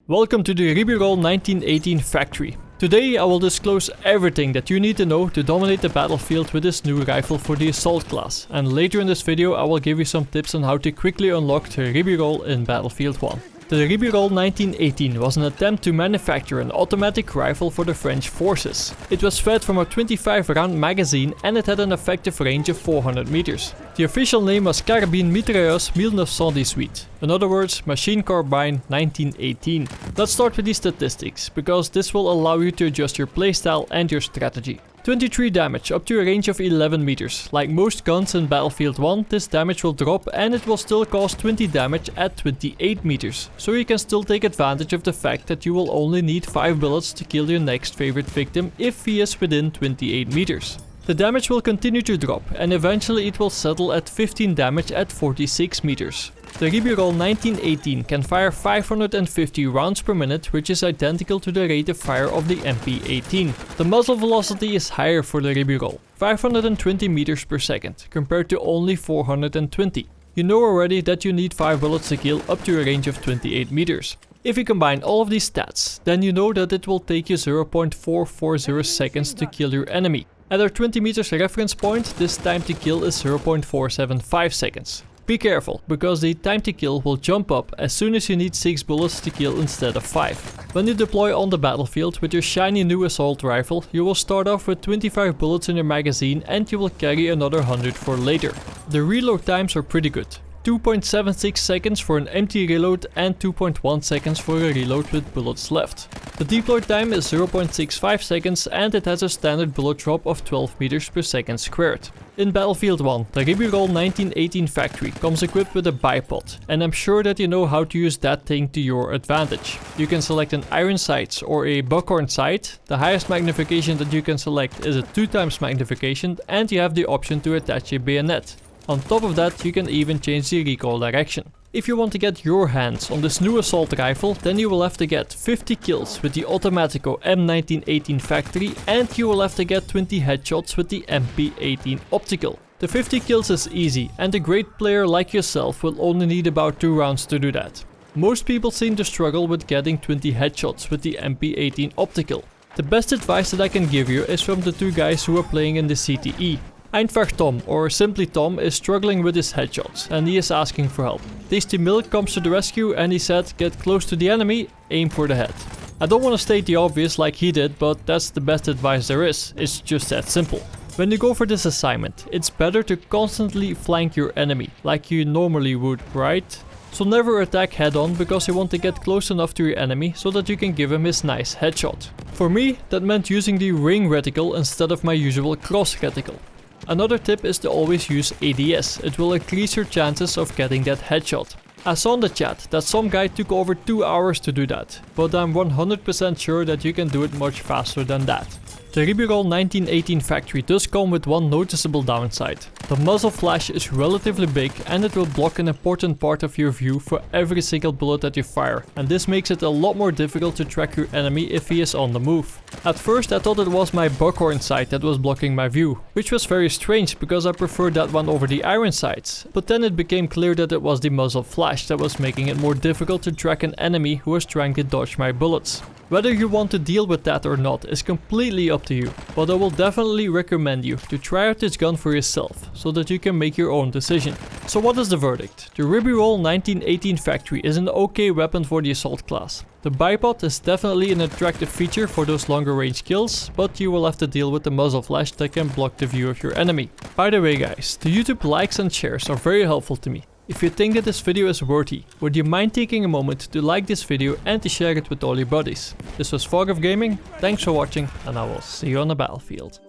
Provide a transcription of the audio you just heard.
Welcome to the RIBEYROLLES 1918 factory. Today I will disclose everything that you need to know to dominate the battlefield with this new rifle for the assault class, and later in this video I will give you some tips on how to quickly unlock the RIBEYROLLES in Battlefield 1. The RIBEYROLLES 1918 was an attempt to manufacture an automatic rifle for the French forces. It was fed from a 25 round magazine and it had an effective range of 400 meters. The official name was Carabine Mitrailleuse 1918, in other words Machine Carbine 1918. Let's start with the statistics, because this will allow you to adjust your playstyle and your strategy. 23 damage up to a range of 11 meters. Like most guns in Battlefield 1, this damage will drop and it will still cause 20 damage at 28 meters. So you can still take advantage of the fact that you will only need 5 bullets to kill your next favorite victim if he is within 28 meters. The damage will continue to drop and eventually it will settle at 15 damage at 46 meters. The RIBEYROLLES 1918 can fire 550 rounds per minute, which is identical to the rate of fire of the MP18. The muzzle velocity is higher for the RIBEYROLLES, 520 meters per second, compared to only 420. You know already that you need 5 bullets to kill up to a range of 28 meters. If you combine all of these stats, then you know that it will take you 0.440 seconds to kill your enemy. At our 20 meters reference point, this time to kill is 0.475 seconds. Be careful, because the time to kill will jump up as soon as you need 6 bullets to kill instead of 5. When you deploy on the battlefield with your shiny new assault rifle, you will start off with 25 bullets in your magazine and you will carry another 100 for later. The reload times are pretty good. 2.76 seconds for an empty reload and 2.1 seconds for a reload with bullets left. The deploy time is 0.65 seconds and it has a standard bullet drop of 12 meters per second squared. In Battlefield 1, the RIBEYROLLES 1918 factory comes equipped with a bipod, and I'm sure that you know how to use that thing to your advantage. You can select an iron sights or a buckhorn sight. The highest magnification that you can select is a 2x magnification, and you have the option to attach a bayonet. On top of that, you can even change the recoil direction. If you want to get your hands on this new assault rifle, then you will have to get 50 kills with the Automatico M1918 factory, and you will have to get 20 headshots with the MP18 optical. The 50 kills is easy, and a great player like yourself will only need about 2 rounds to do that. Most people seem to struggle with getting 20 headshots with the MP18 optical. The best advice that I can give you is from the 2 guys who are playing in the CTE. Eindvaart Tom, or simply Tom, is struggling with his headshots and he is asking for help. Tasty Milk comes to the rescue and he said, get close to the enemy, aim for the head. I don't want to state the obvious like he did, but that's the best advice there is. It's just that simple. When you go for this assignment, it's better to constantly flank your enemy, like you normally would, right? So never attack head on, because you want to get close enough to your enemy so that you can give him his nice headshot. For me, that meant using the ring reticle instead of my usual cross reticle. Another tip is to always use ADS, it will increase your chances of getting that headshot. I saw in the chat that some guy took over 2 hours to do that, but I'm 100% sure that you can do it much faster than that. The RIBEYROLLES 1918 factory does come with one noticeable downside. The muzzle flash is relatively big and it will block an important part of your view for every single bullet that you fire, and this makes it a lot more difficult to track your enemy if he is on the move. At first I thought it was my buckhorn sight that was blocking my view, which was very strange because I preferred that one over the iron sights, but then it became clear that it was the muzzle flash that was making it more difficult to track an enemy who was trying to dodge my bullets. Whether you want to deal with that or not is completely up to you, but I will definitely recommend you to try out this gun for yourself, so that you can make your own decision. So what is the verdict? The RIBEYROLLES 1918 factory is an okay weapon for the assault class. The bipod is definitely an attractive feature for those longer range kills, but you will have to deal with the muzzle flash that can block the view of your enemy. By the way guys, the YouTube likes and shares are very helpful to me. If you think that this video is worthy, would you mind taking a moment to like this video and to share it with all your buddies? This was Fog of Gaming, thanks for watching and I will see you on the battlefield.